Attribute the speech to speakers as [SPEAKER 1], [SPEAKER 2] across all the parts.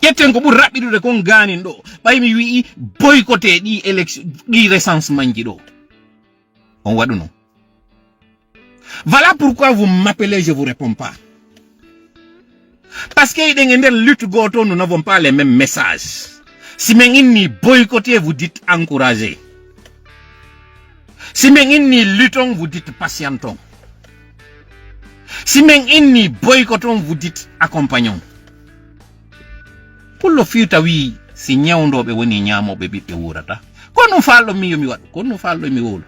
[SPEAKER 1] Ketten ko bur rabbidude kon ganin do bay mi wi boycotté di élection di recensement ji do on wadu non. Voilà pourquoi vous m'appelez, je vous réponds pas. Parce que dans une lutte goto, nous n'avons pas les mêmes messages. Si nous boycottez, vous dites encourager. Si nous luttons, vous dites patientons. Si nous boycottons, vous dites accompagnons. Pour le futur, oui, si nous avons besoin de nous faire des choses. Quand nous faisons mieux, quand nous faisons mieux.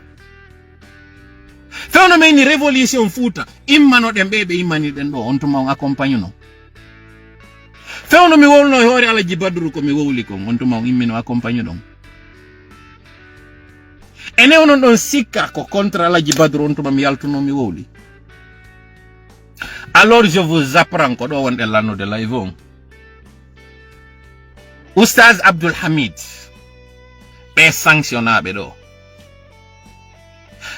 [SPEAKER 1] Fewno me ni révolution futa immano den bebe immani den do on to ma accompagne no. Fewno mi wolno hore Alaji Badru ko mi wowli ko on to ma immino accompagne don. Ene onon don sikka ko contre Alaji Badru on to ma mi yaltuno mi wowli. Alors je vous apprends ko do wonde lanno de live on. Oustaz Abdul Hamid be sanctionnabe do.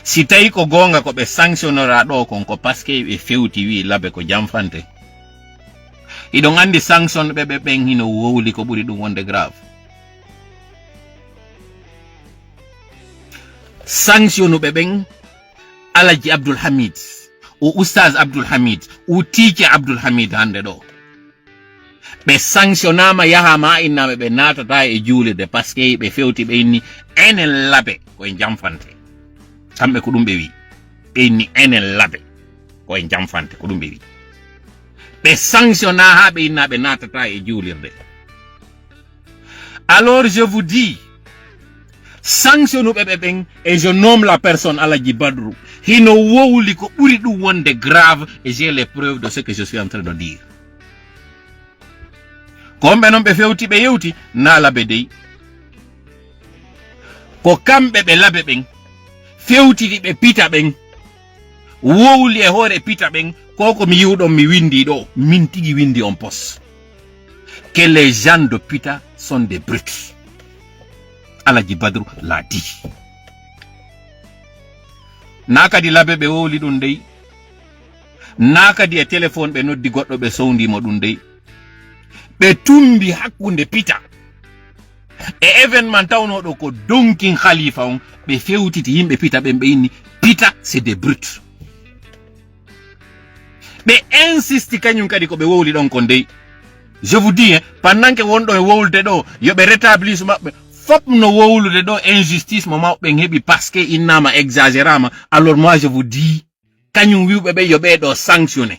[SPEAKER 1] Si tawi ko gonga ko be sanctionnera do kon ko paske be fewti wi labe ko jamfante idon andi sanction be ben hino wowli ko buri dum wonde grave sanction be ben Alaji Abdul Hamid o Oustaz Abdul Hamid o teacher Abdul Hamid hande do be sanctionnama yahama inna be natata e juule de paske be fewti be ni enen labe ko jamfante kambe ko dum be wi eni enen labe ko en jamfante ko dum be wi be sanctionna ha be inna be natata e juulirde. Alors je vous dis sanctionnu be ben et je nomme la personne Alaji Badru hino wowli ko buri dum wonde grave et j'ai les preuves de ce que je suis en train de dire. Kombe non be fewti be yewti na labe dey ko kambe be labe ben fewti be pita ben wowli e hore pita ben koko mi yiwdon mi windi do min tigi windi on pos que les gens de pita sont des brutes. Alaji Badru l'a dit. Naka di labe be wowli dun dey naka di e téléphone be noddi goddo be sowndi mo dun dey be tumbi hakkunde pita e événement tawno do ko donkin khalifa on be fewtiti yimbe pita be inni pita c'est des brutes be insiste kanyum kadi ko be wowli don kon dey. Je vous dis pendant que wondo e wowlde do yo be rétablisse mabbe fop no wowlude do injustice mo mawbe hebi parce que innama exagérama. Alors moi je vous dis kanyum wiwbe be yo be do sanctionner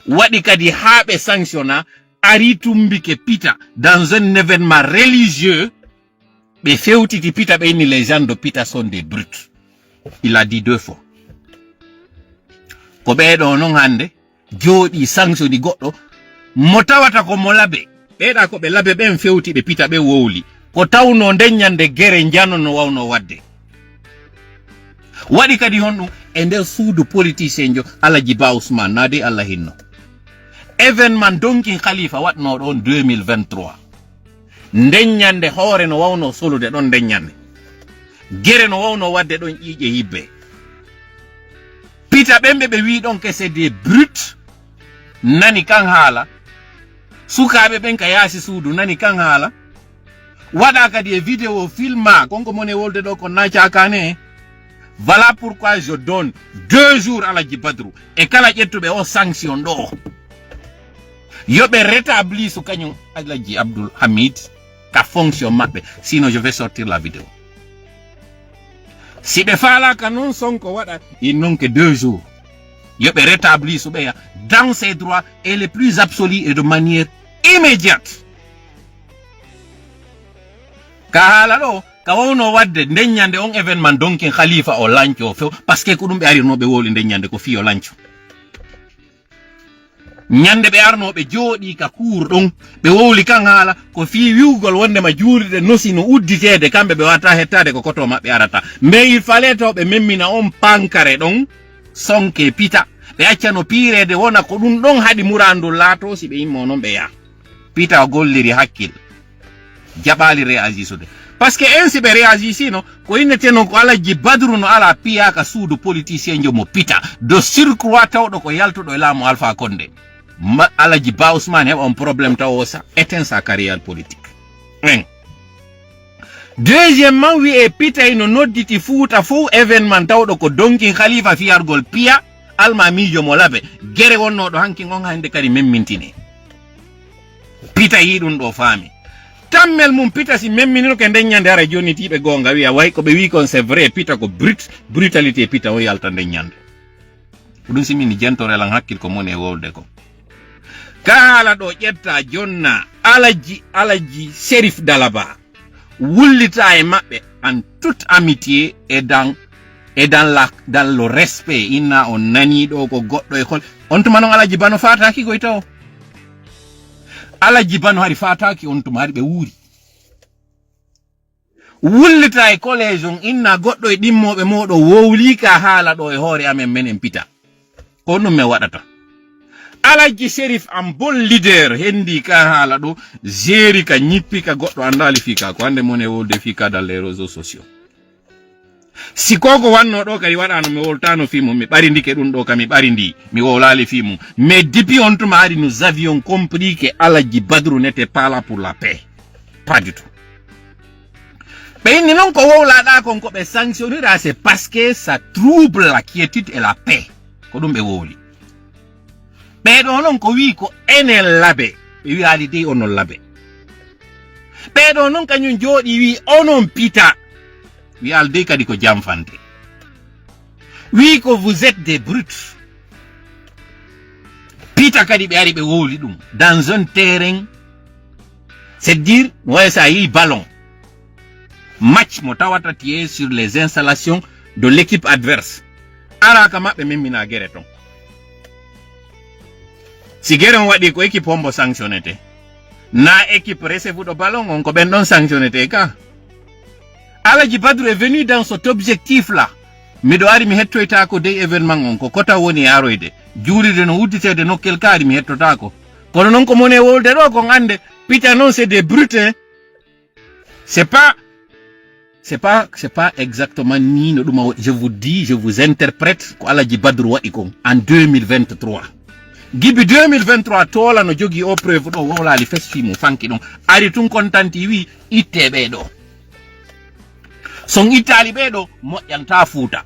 [SPEAKER 1] wadi kadi habe sanctionna ari tumbike pita dans un événement religieux be fewtiti pita be ni les gens de pita sont des brutes. Il a dit 2 fois ko be do non hande jodi sanctioni goddo mo tawata ko mo labe beeda ko be labe ben fewti be pita be wowli ko tawno denyande gere njano no wawno wadde wadi kadi honno e nder suudu politicien jo Alaji Ba Ousmane nade Allah hinno événement donkin khalifa watno don 2023 denyande hoore no wawno solude don denyande gere no wawno wadde don ƴiƴe hibbe pita bembe be wi don que c'est des brutes nani kan hala sukabe ben ka yasi suudu nani kan hala wada kadi e vidéo filma konko mone wolde do ko nacha kane. Voilà pourquoi je donne 2 jours à Alaji Badru et kala jettube o sanction do yobe rétabli su kanyum Alaji Abdul Hamid ka fonction mabbe, sinon je vais sortir la vidéo. Si be fala kanon sonko wada ils n'ont que 2 jours yobe rétabli su beya dans ses droits et les plus absolus et de manière immédiate. Ka hala do ka wono wadde denyande on événement donkin khalifa o lancho fe parce que ko dum be ari no be woli denyande ko fi o lancho nyande be arno be jodi ka kur don be woli kan hala ko fi wiugol wonde ma juurde nosino udditede kambe be wata hettade ko koto mabbe arata mais il fallait to be memmina on pankare don sonke pita be accano pirede wona ko dum don hadi murandu lato si be immo non be ya pita golliri hakkil jabali réagisude parce que ainsi be réagisi no ko inete non ko Alaji Badru no ala piya ka suudu politicien jo mo pita de surcroît tawdo ko yaltudo e laamu Alpha Condé Alaji Ba Ousmane heɓa un problème taw sa éteint sa carrière politique. Deuxièmement, wi e pitay no nodditi Fouta fo événement tawɗo ko donkin Khalifa fiyargol piya alma mijo mo labe gere wonno do hanki ngon hande kadi memmintine pita yi dum do faami tammel mum pita si memminino ke den nyande ara joni tibe gonga wi way ko be wi kon c'est vrai pita ko brutalité pita o yalta den nyande dum simini jentore lan hakkil ko mone wolde ko kala do ƴetta jonna alaji Sheriff Dalaba wullita e mabbe en toute amitié et dans le respect inna on nani do ko goddo e kol on to manon alaji bano fataki ko itaw alaji bano hari fataki on to mari be wuri wullita e college on inna goddo e dimmobe modo wowli ka hala do e hore amen menen pita ko no me wadata alaji Sheriff am bon leader hendi ka hala do zeri ka nyippi ka goddo andali fika ko ande mone wolde fika dans les réseaux sociaux si koko wanno do kay wadano mi woltano fimu mi barindike dum do kam mi barindi mi wolali fimu mais depuis on tuma ari nous avions compris que Alaji Badru n'était pas là pour la paix, pas du tout. Mais non ko wola da kon ko be sanctionnera c'est parce que ça trouble la quiétude et la paix ko dum be woli be do non ko wi ko enel labe be wi alide onon labe be do non kanyun jodi wi onon pita wi alde kadi ko jamfante wi ko vous êtes des brutes pita kadi be ari be woli dum dans un terrain, c'est dire ouais ça y ballon match mo tawata tie sur les installations de l'équipe adverse ara kama be memmina gere ton si gere on wadi ko équipe hombo sanctionnete na équipe receive do ballon on ko ben don sanctionnete ka Alaji Badru est venu dans cet objectif-là. Mi do ari mi hettoyta ko de événement on ko kota woni yaroyde. Juulide no wudditede no kelkaari mi hettota ko. Kono non ko mone wolde do ko ngande pita non c'est des brutes. Hein? C'est pas exactement ni no duma je vous dis, je vous interprète ko Alaji Badru wadi ko en 2023. Gibi 2023 tola no jogi o preuve do wala li fesfimu fanki don ari tun kontanti wi ittebe do. Son Italie bedo moƴƴanta Fouta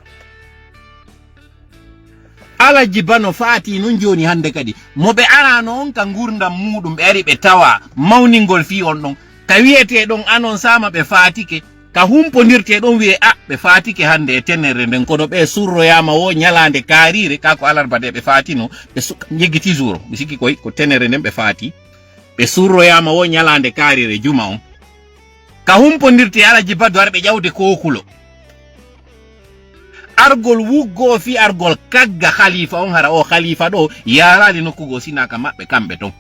[SPEAKER 1] Alaji Bano fati nun joni hande kadi mobe arano on ka gurdam mudum be ari be tawa mawningol fi on don ka wiete don anon sama be fatike ka humpondirte don wi'e be fatike hande e tenere den kono be surroyama wo nyalande karire ka ko alarba de be fatino be yegiti jour be sikki koy ko tenere den be fati be surroyama wo nyalande karire juma on ka humpondirte Alaji Badru arbe jawde kokulo argol wuggo fi argol kagga Khalifa on hara o Khalifa do yarali nokkugo sinaka mabbe kambe ton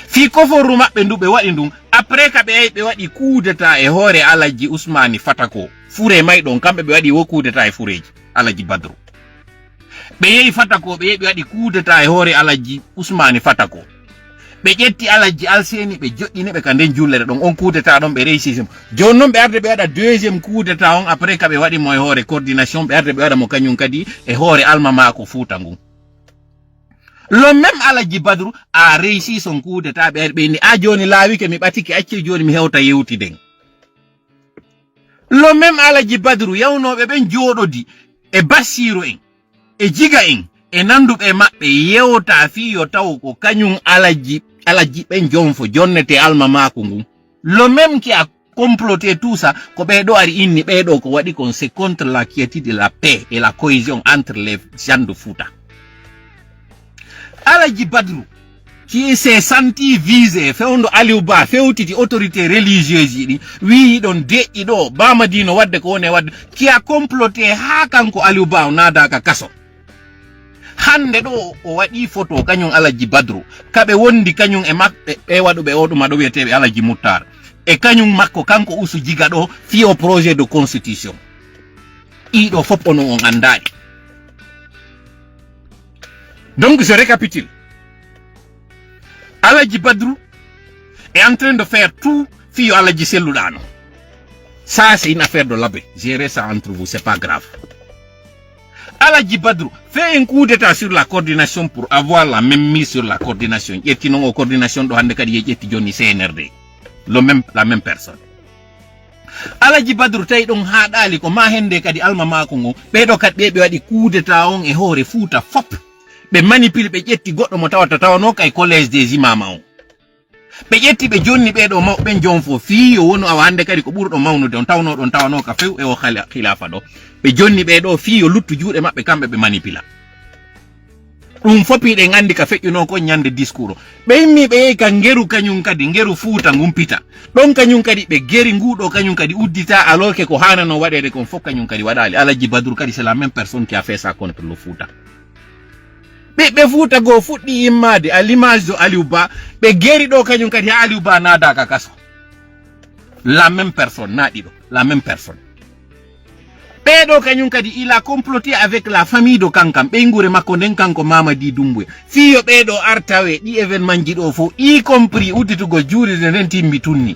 [SPEAKER 1] fi koforu mabbe ndube wadi ndum après ka be wadi kudeta e hore Alaji Ousmane Fatako fure may don kambe be wadi wo kudeta e fureji Alaji Badru be yeyi Fatako be wadi kudeta e hore Alaji Ousmane Fatako be jetti Alaji Alseni be joddine be kanden jullere don on kudeta don be réussisimo jonnon be arde be wada deuxième kudeta on après ka be wadi moy hore coordination be arde be wada mo kanyum kadi e hore alma mako Fouta ngum le même Alaji Badru a réussi son kudeta be ni a joni lawi ke mi batiki acci joni mi hewta yewti den le même Alaji Badru yawnobe ben jododi e Bassirou en e Jiga en e nandube mabbe yewta fi yo taw ko kanyum Alaji ben jonfo jonnete alma mako ngum le même qui a comploté tout ça ko be do ari inni be do ko wadi kon c'est contre la quiétude de la paix et la cohésion entre les gens de Fouta. Alaji Badru qui s'est senti visé fewndo Aliou Ba fewtiti autorité religieuse yi wi don de'i do Bamadino wadde ko woni wadde qui a comploté ha kanko Aliou Ba nada ka kaso hande do o wadi photo kanyum Alaji Badru kabe wondi kanyum e mabbe be wadube oduma do wietebe Alaji Moutar e kanyum makko kanko usu Jiga do fi au projet de constitution ido fop on andari. Donc je récapitule, Alaji Badru est en train de faire tout fi Alaji Selulano. Ça c'est une affaire de l'abbé, gérez ça entre vous, c'est pas grave. Aladji Badru fait un coup d'état sur la coordination pour avoir la même mise sur la coordination. Yetti non coordination do hande kadi yetti joni CNRD. La même personne. Aladji Badru tay don haadali ko ma hende kadi alma mako ngo be do kat be wadi coup d'état on e hore Fouta fop. Be manipule be yetti goddo mo tawata tawano kay collège des imams on. Be yetti be jonni be do mawbe jonfo fi yo wono awande kadi ko burdo mawnude on tawano ka few e o khilafa do be jonni be do fi yo luttu juude mabbe kambe be manipula dum fopi de ngandi ka feƴƴuno ko nyande discours be yimmi be ka ngeru kanyum kadi ngeru Fouta ngumpita don kanyum kadi be geri ngudo kanyum kadi uddita alors que ko hanano wadede kon fok kanyum kadi wadali. Aladji Badru kadi c'est la même personne qui a fait ça contre le Fouta. Be Fouta go fuddi immade à l'image de Aliou Ba be geri do kanyum kadi Aliou Ba nada ka kaso. La même personne nadi do la même personne. Bedo kanyum kadi il a comploté avec la famille do Kankam be ngure makko den kanko Mamadi Doumbouya fiyo bedo artawe di événement ji do fo y compris udditugo juuri den timmi tunni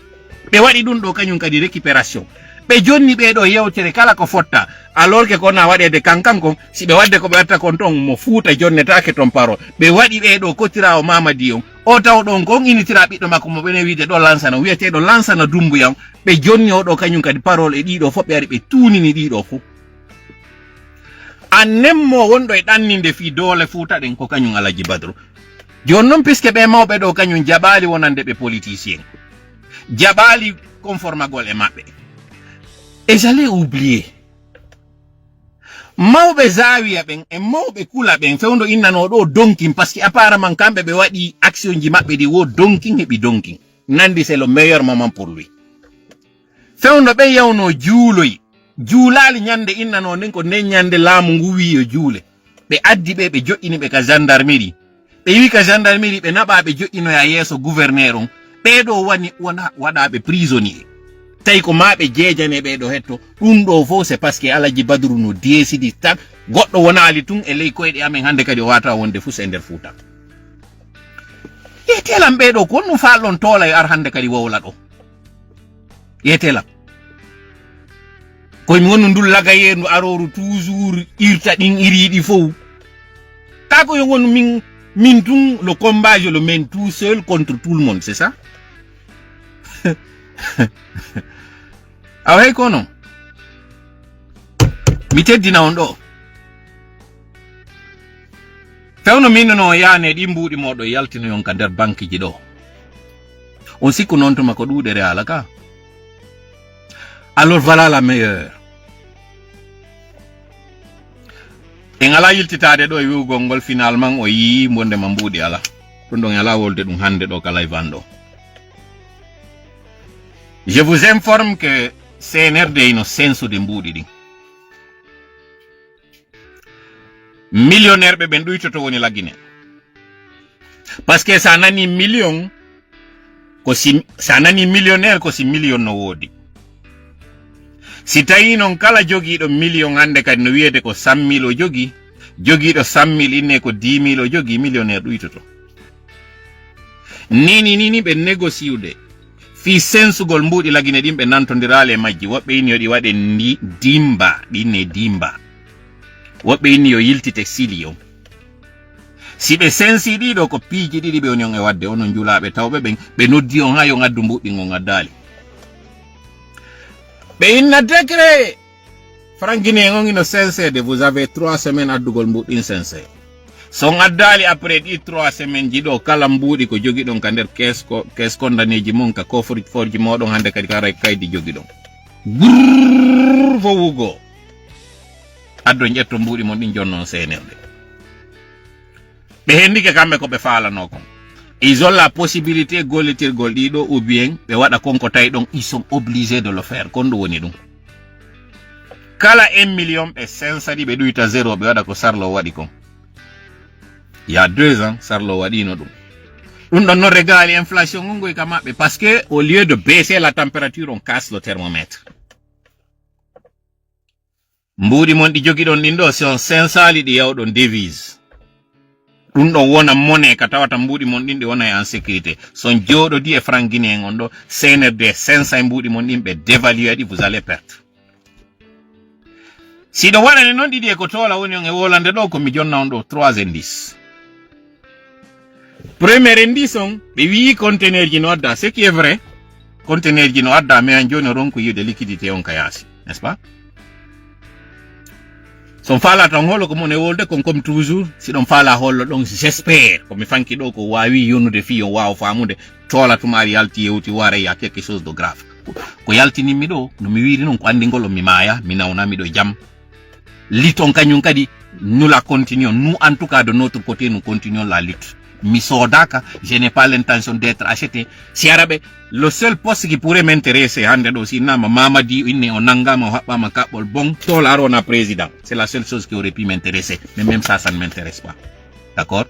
[SPEAKER 1] be wadi dum do kanyum kadi récupération be jonni bedo yewtere kala ko fotta alors que kona wadede Kankam ko si be wadde ko be watta kon ton mo Fouta jonnetake ton parole be wadi bedo kotirawo Mamadi on o taw don gon initira biddo makko mo bene wiide do lansana wiete do lansana Doumbouya be jonni o do kanyum kadi parole e dido fo be ari be tunini dido fo annemmo wondo e danninde fi dole Fouta den ko kanyum Aladji Badru jon non puisque be mawbe do kanyum jabali wonande be politicien jabali conformagol e mabbe. Et j'allais oublier mawbe zawiya ben e mawbe kula ben fewndo innano do donking parce que apparemment kambe be wadi action ji mabbe di wo donking hebi donking nandi c'est le meilleur moment pour lui fewndo be yawno juuloy juulali nyande innano nen ko nen nyande laamu ngu wiyo juule be addi be jo'ini be ka gendarmerie be wi ka gendarmerie be naba be jo'ino ya yeso gouverneur on be do wani wada be prisonnier tay ko maabe jeejane be do hetto dum do fo c'est parce que Aladji Badru no décidi tak goddo wonali tun e ley koyde amen hande kadi wata wonde fu e nder Fouta yetelam be do ko no faalon tola ar hande kadi wowla do yetelam ko mi wonu ndul laga yendu aroru toujours irta din iridi fo ta ko yongonu min tun le combat je le mène tout seul contre tout le monde, c'est ça? Away kono mi teddina on do fewno min no yaane di mbuudi modo yaltino yon ka der banque ji do on sikku non to mako duudere alaka. Alors voilà la meilleure. En ala yiltitade do wi'ugol ngol finalement o yi mbonde ma mbuudi ala to ndo ala wolde dum hande do kala vando. Je vous informe que CNRD ino senso de mbuudi din millionnaire be ben duytoto woni lagine parce que sa nani million ko si sa nani millionnaire ko si million no wodi. Si tawi non kala jogiiɗo million hande kadi no wiyete ko 100.000 o jogiiɗo 100.000 inne ko 10.000 o jogi millionnaire ɗuytoto. Nini ɓe négociude fi sensugol mbuuɗi lagine ɗin ɓe nantodirali e majji woɓɓe inni yo ɗi waɗe dimba ɗinne dimba woɓɓe inni yo yiltite sili on. Si ɓe sensi ɗiɗo ko piiji ɗiɗi ɓe woni on e wadde onon julaɓe tawɓe ɓen ɓe noddi on ha yo ngaddu mbuɗɗin on addali. Be inna décret Franguine on ino sincère, vous avez 3 semaines addugol mbuɗin sincère. Son addali après 3 semaines jido kala mbuɗi ko jogi don ka nder kes kondaneji mon ka forji modon hande kadi ka ray kaydi jogi don. Fo wugo addo jetto mbuɗi mon ɗin jonnon CNRD. Be hendike kambe ko be faalano kon. Ils ont la possibilité golletirgol ɗiɗo ou bien ɓe waɗa konko tawi ɗon ils sont obligés de le faire kon ɗum woni ɗum. Kala 1 million ɓe sensadi ɓe ɗuyta 0 ɓe waɗa ko Sarlo waɗi kon. Il y a 2 ans Sarlo waɗino ɗum. Ɗum ɗon non régali inflation ngongoy ka maɓɓe parce que au lieu de baisser la température on casse le thermomètre. Mbuɗi mon ɗi jogi ɗon ɗin ɗo si on sensali ɗi yawɗon devise. Ɗum ɗon wona monnaie ka tawata mbuɗi mon ɗin ɗi wona en sécurité. Son joɗodi e Franguine en on ɗo CNRD sensa e mbuɗi mon ɗin ɓe dévaluer ɗi vous allez perdre. si do waɗani noon ɗiɗi e ko tola woni on e wolande ɗo komi jonna on ɗo 3 indice. Premier indice on ɓe wi conteneur ji no adda, ce qui est vrai, conteneur ji no adda, mais en joni ronko yiwde liquidité on ka yaasi, n'est-ce pas? Son fala tan holo ko mon e wolde kon comme toujours, si ɗon fala hollo ɗon j'espère komi fanki ɗo ko wawi yonude fi on wawa famude tola tumari yalti yewti ware ya quelque chose de grave. Ko yaltinimmi ɗo no mi wiri non ko andigol mi maya mi nawnami ɗo jam. Liton kañum kadi nous la continuons, nous en tout cas de notre côté nous continuons la lutte. Mi sodaka, je n'ai pas l'intention d'être acheté. Si arabe, le seul poste qui pourrait m'intéresser, hande do si nama Mamadi inne onangama habama kabol bon tolarona président. C'est la seule chose qui aurait pu m'intéresser. Mais même ça ne m'intéresse pas. D'accord?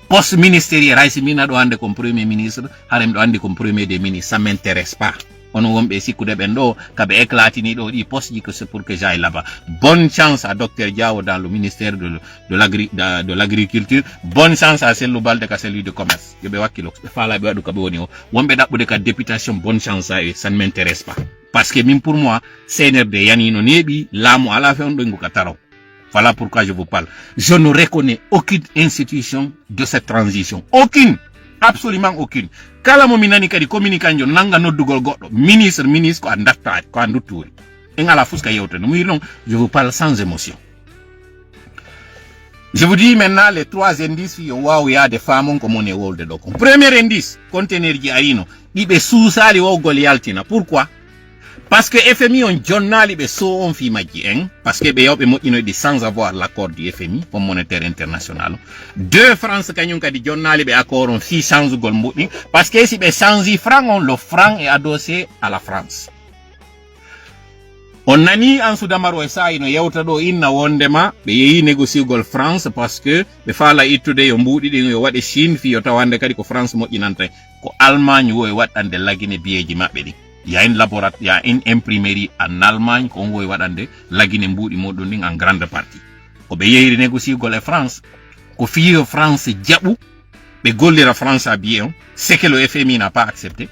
[SPEAKER 1] Poste ministériel, Raisi Mina do hande comme premier ministre, Harem do hande comme premier des ministres, ça m'intéresse pas. On wombe sikude bendo kabe éclatini do di poste que c'est pour que j'aille là-bas. Bonne chance à Dr Diao dans le ministère de l'agriculture. Bonne chance à Selou Balde ka celui de commerce. Yobe wakilo fala be wadu kabe woni o. Wombe dabbude ka députation, bonne chance à eux, ça ne m'intéresse pas. Parce que même pour moi, CNRD yani no nebi lamu ala fe on do nguka taraw. Voilà pourquoi je vous parle. Je ne reconnais aucune institution de cette transition. Aucune. Absolument aucune. Kala mo minani kadi communicanjo nanga noddugol goddo ministre ko andatta ko anduturi en ala fuska yewte no non, je vous parle sans émotion. Je vous dis maintenant les 3 indices yo waw ya de famon ko mon e wolde do ko. Premier indice, conteneur ji arino dibe suusali wogol yaltina. Pourquoi? Parce que FMI on jonnali be so on fi majji en, parce que be yobbe moƴƴino di sans avoir l'accord du FMI, Fonds monétaire international. 2 France kanyum kadi jonnali be accord on fi change gol moƴƴi, parce que si be change franc on, le franc est adossé à la France. On nani en Soudamaro e sa ino yewta do inna wondema be yeyi négocier gol France, parce que be fala ittude yo mbuudi ɗin yo waɗe Chine fi yo tawande kadi ko France moƴƴinanta ko Allemagne wo e waɗande lagine biyeji mabɓe ɗi. Il y a une laboratoire, il y a une imprimerie en Allemagne qu'on voit wadande lagine mbudi modon ding en grande partie. Ko be yeyri négocier gol e France, ko fiyo France jabu be gollira France a bien, c'est que le FMI n'a pas accepté.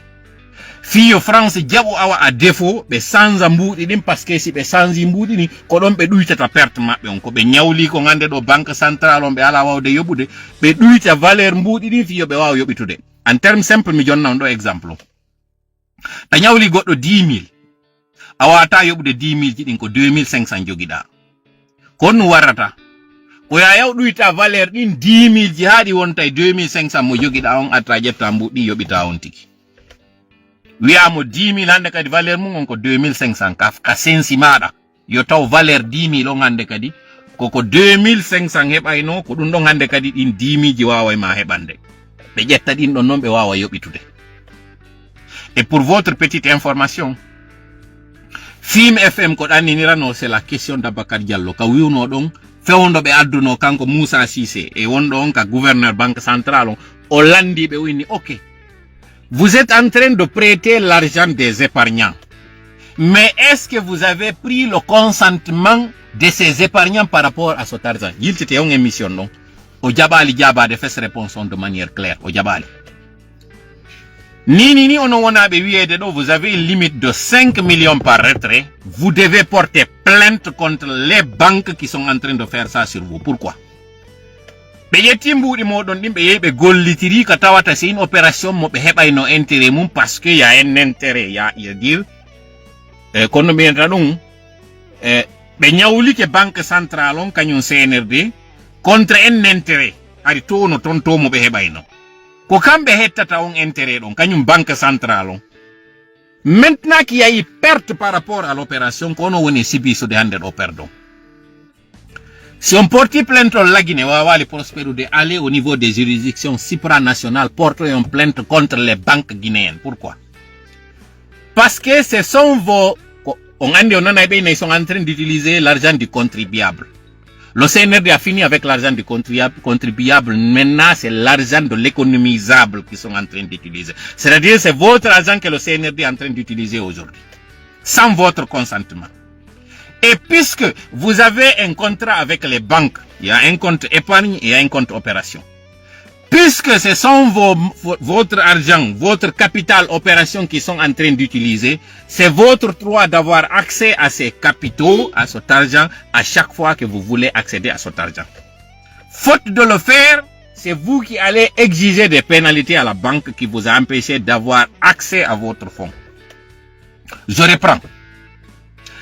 [SPEAKER 1] Fiyo France jabu awa à défaut be sanza mbudi dim, parce que si be sanzi mbudi ni ko don be duytata perte mabbe on, ko be nyawli ko ngande do banque centrale on be ala wawde yobude be duyta valeur mbudi ni fiyo be waw yobitude. En terme simple mi jonna on do exemple. Ta nyawli goddo 10 000 awata yobude 10 000 ji din ko 2500 jogida ko no warata ko ya yawduita valeur din 10 000 ji haadi wonta 2500 mo jogida on atta jetta mbudi yobita on tiki wi'amo 10 000 hande kadi valeur mum on ko 2500 ka sensi mada yo taw valeur 10 000 on hande kadi ko 2500 hebayno ko dum don hande kadi din 10 000 ji wawa ma hebande be jetta din don non be wawa yobitude. Et pour votre petite information, Film FM ko ɗanninirano c'est la question d'Abakar Diallo ka wiwno ɗon fewndo ɓe adduno kanko Moussa Cissé e wonɗo on ka gouverneur banque centrale o landi ɓe winni ok, vous êtes en train de prêter l'argent des épargnants, mais est-ce que vous avez pris le consentement de ces épargnants par rapport à cet argent? Yiltite on émission ɗon o jaɓali jabade fes réponse on de manière claire o jaɓali. Ni ono wonabe wiede do, vous avez une limite de 5 millions par retrait, vous devez porter plainte contre les banques qui sont en train de faire ça sur vous. Pourquoi? Be yetti mbudi modon dimbe yebe gollitiri ka tawata c'est une opération mo be hebay no intérêt mum, parce que y a un intérêt, y a dire kono be dum be nyawli ke banque centrale on kanyum CNRD contre un intérêt ari to no tonto mo be hebay no ko kambe hettata on intérêt don kanyum banque centrale on. Maintenant qu'il y a eu perte par rapport à l'opération kono woni sibiso de hande do perdon. Si on porte plainte au Lagine, Wawali Prospero de aller au niveau des juridictions supranationales, porter une plainte contre les banques guinéennes. Pourquoi? Parce que ce sont vos... Ils sont en train d'utiliser l'argent du contribuable. Le CNRD a fini avec l'argent du contribuable. Maintenant, c'est l'argent de l'économisable qu'ils sont en train d'utiliser. C'est-à-dire, c'est votre argent que le CNRD est en train d'utiliser aujourd'hui. Sans votre consentement. Et puisque vous avez un contrat avec les banques, il y a un compte épargne et il y a un compte opération. Puisque ce sont votre argent, votre capital opération qui sont en train d'utiliser, c'est votre droit d'avoir accès à ces capitaux, à cet argent, à chaque fois que vous voulez accéder à cet argent. Faute de le faire, c'est vous qui allez exiger des pénalités à la banque qui vous a empêché d'avoir accès à votre fonds. Je reprends.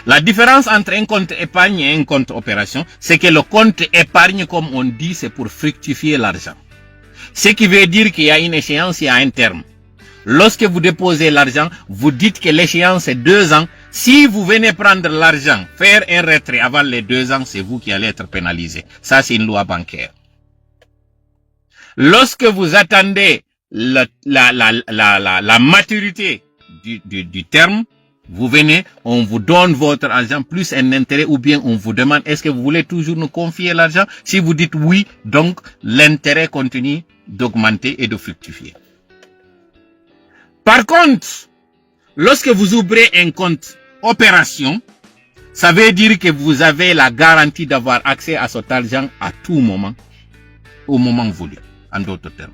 [SPEAKER 1] La différence entre un compte épargne et un compte opération, c'est que le compte épargne, comme on dit, c'est pour fructifier l'argent. Ce qui veut dire qu'il y a une échéance, il y a un terme. Lorsque vous déposez l'argent, vous dites que l'échéance est 2 ans. Si vous venez prendre l'argent, faire un retrait avant les 2 ans, c'est vous qui allez être pénalisé. Ça, c'est une loi bancaire. Lorsque vous attendez la maturité du terme, vous venez, on vous donne votre argent plus un intérêt, ou bien on vous demande est-ce que vous voulez toujours nous confier l'argent? Si vous dites oui, donc l'intérêt continue d'augmenter et de fructifier. Par contre, lorsque vous ouvrez un compte opération, ça veut dire que vous avez la garantie d'avoir accès à cet argent à tout moment, au moment voulu, en d'autres termes.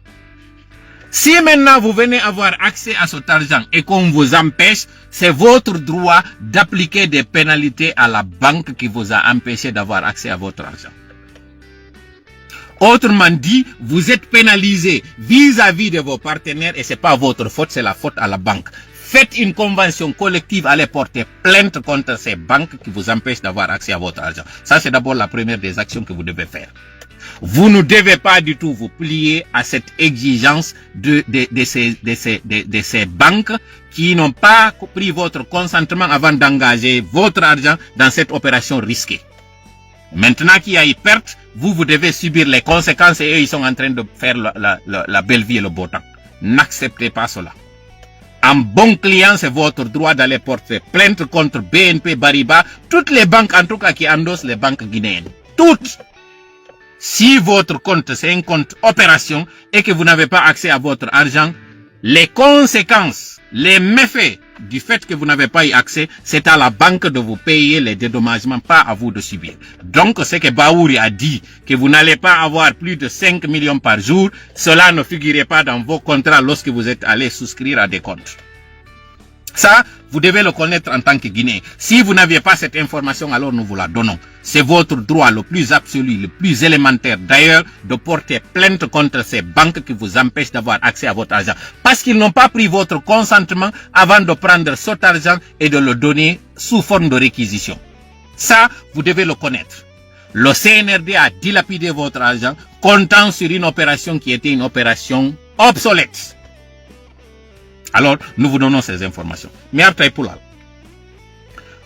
[SPEAKER 1] Si maintenant vous venez avoir accès à cet argent et qu'on vous empêche, c'est votre droit d'appliquer des pénalités à la banque qui vous a empêché d'avoir accès à votre argent. Autrement dit, vous êtes pénalisé vis-à-vis de vos partenaires et c'est pas votre faute, c'est la faute à la banque. Faites une convention collective, allez porter plainte contre ces banques qui vous empêchent d'avoir accès à votre argent. Ça, c'est d'abord la première des actions que vous devez faire. Vous ne devez pas du tout vous plier à cette exigence de ces banques qui n'ont pas pris votre consentement avant d'engager votre argent dans cette opération risquée. Maintenant qu'il y a eu perte, vous devez subir les conséquences et eux, ils sont en train de faire la belle vie et le beau temps. N'acceptez pas cela. En bon client, c'est votre droit d'aller porter plainte contre BNP Paribas, toutes les banques en tout cas qui endossent les banques guinéennes. Toutes. Si votre compte, c'est un compte opération et que vous n'avez pas accès à votre argent, les conséquences, les méfaits du fait que vous n'avez pas eu accès, c'est à la banque de vous payer les dédommagements, pas à vous de subir. Donc, ce que Baouri a dit, que vous n'allez pas avoir plus de 5 millions par jour, cela ne figurait pas dans vos contrats lorsque vous êtes allé souscrire à des comptes. Ça, vous devez le connaître en tant que Guinéen. Si vous n'aviez pas cette information, alors nous vous la donnons. C'est votre droit le plus absolu, le plus élémentaire d'ailleurs, de porter plainte contre ces banques qui vous empêchent d'avoir accès à votre argent. Parce qu'ils n'ont pas pris votre consentement avant de prendre cet argent et de le donner sous forme de réquisition. Ça, vous devez le connaître. Le CNRD a dilapidé votre argent, comptant sur une opération qui était une opération obsolète. Alors, nous vous donnons ces informations. Mais après, pour là,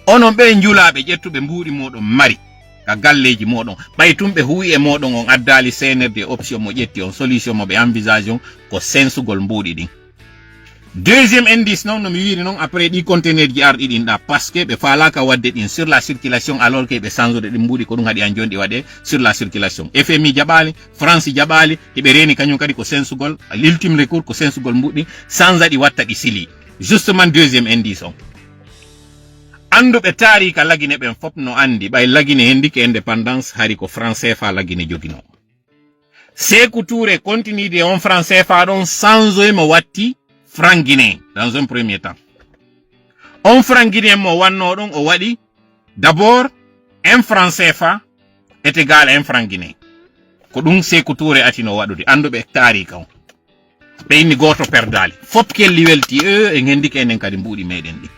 [SPEAKER 1] on a bien njula be jettu be mburi modon mari ka galleji modon baytumbe huwi e modon on addali CNRD option mo jetti on solution mo be envisage ko sensugol mbudi din. Deuxième indice non no mi wiri non après di conteneur ji ardi din da parce que be falaka wadde din sur la circulation alors que be sanzo de mbudi ko dum hadi an jondi wade sur la circulation. FMI jabali, France jabali, be reni kanyum kadi ko sensugol, l'ultime recours ko sensugol mbudi sans adi watta di sili. Justement deuxième indice on. Ando be tari ka lagine ben fop no andi bay lagine hendike indépendance hari ko français fa lagine jogino. Sékou Touré continue de en français fa don sans mo watti franc guinéen dans un premier temps. On franc guinéen mo wanno don o wadi d'abord un franc CFA est égal à un franc guinéen. Ko dum Sékou Touré atino wadude ando be tari ka be ni goto perdali fop kelli welti e hendike enen kadi mbudi meden di.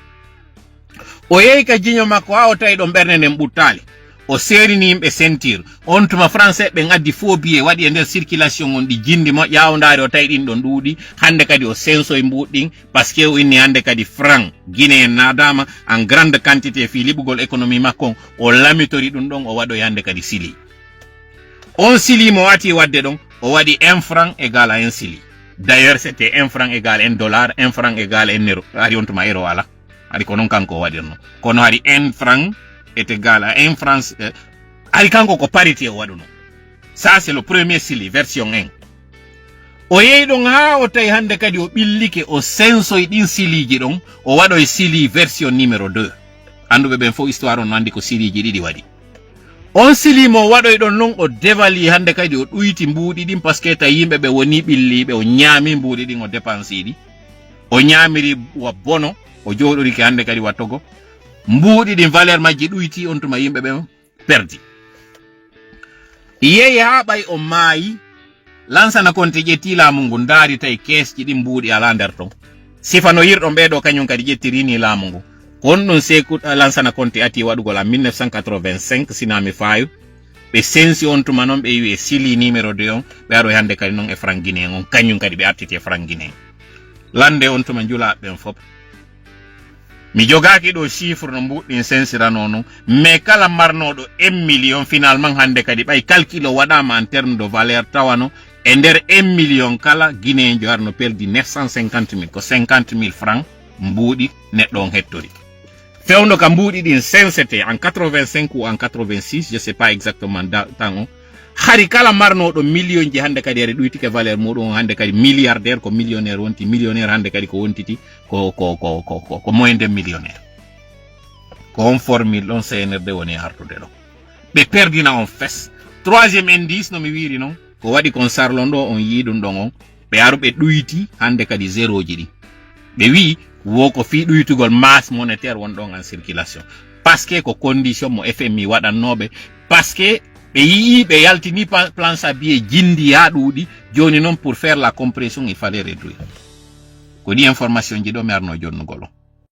[SPEAKER 1] O yehi ka jiño makko ha o tawi ɗo ɓernde nden ɓuttali o serini yimɓe sentir on tuma français ɓe gaddi faux billet waɗi e nder circulation on ɗi jindi mo ƴawdari o tawi ɗin ɗo ɗuuɗi hande kadi o sensoye mbuɗɗin par ce que o inni hande kadi franc guinéen nadama en grande quantité fi liɓugol économie makko o lamitori ɗum ɗon o waɗoy hande kadi sili on sili mo wati wadde ɗon o waɗi 1 franc égal à 1 sili d'ailleurs c'était 1 franc égal à 1 dollar 1 franc égal à 1 euro ari on tuma euro ala ari ko non kanko wadirno kono ari 1 franc est égal à 1 franc ari kanko ko parité o waduno. Ça c'est le premier sili version 1. O yeyi don ha o tay hande kadi o billike o sensoy din siliji don o wado e sili version numéro 2. Andube ben fo histoire on andi ko siliji didi wadi. on silimo waɗoy ɗon non o devali hande kadi o ɗuyti mbuuɗi ɗin parce que ta yimɓe ɓe woni ɓilliɓe o ñaami mbuuɗi ɗin o dépense ɗi o ñaamiri wa bono o jooɗoriki hande kadi wattogo mbuuɗi ɗin valeur majji ɗuyti on tuma yimɓe ɓe perdi yehi ha ɓay o maayi Lansana Conté ƴetti laamu ngu ndaari tawi keesji ɗin mbuuɗi ala nder ton sifano yirɗon ɓeeɗo kañum kadi ƴettirini laamu ngu on ɗon Sékou Lansana Conté ati waɗugol en 1985 sinami faayu ɓe sensi on tuma noon ɓe wi e sili numéro 2 on ɓe aɗo hande kadi noon e franc guinéen on kañum kadi ɓe artiti e franc guinéen lande on tuma njulaɓe ɓen fop mi jogaki ɗo chiffre no mbuɗɗin sensirano non mais kala marnoɗo 1 million finalement hande kadi ɓay calcul o waɗama en terme de valeur tawano e nder 1 million kala guinéen jo arno perdi 950 000 ko 50 000 francs mbuuɗi neɗɗo on hettori fewno ka mbuuɗi ɗin sincété en 85 ou en 86 je sais pas exactement temps o hari kala marnoɗo million ji hande kadi are ɗuytike valeur muɗum hande kadi milliardaire ko millionnaire wonti millionnaire hande kadi ko wontiti ko moins de millionnaire ko on formule ɗon CNRD woni artude ɗo ɓe perdina on fes troisiéme indice no mi wiri noon ko waɗi kon sarlon ɗo on yiɗum ɗon on ɓe aru ɓe ɗuyti hande kadi zéro ji ɗi ɓe wi wo ko fi ɗuytugol masse monétaire won ɗon en circulation parce que ko condition mo FMI waɗannoɓe parce que ɓe yii ɓe yaltini plan Sabié jindi ha ɗuuɗi joni noon pour faire la compression il fallait réduire ko ɗi information ji ɗo mi arno jonnugol on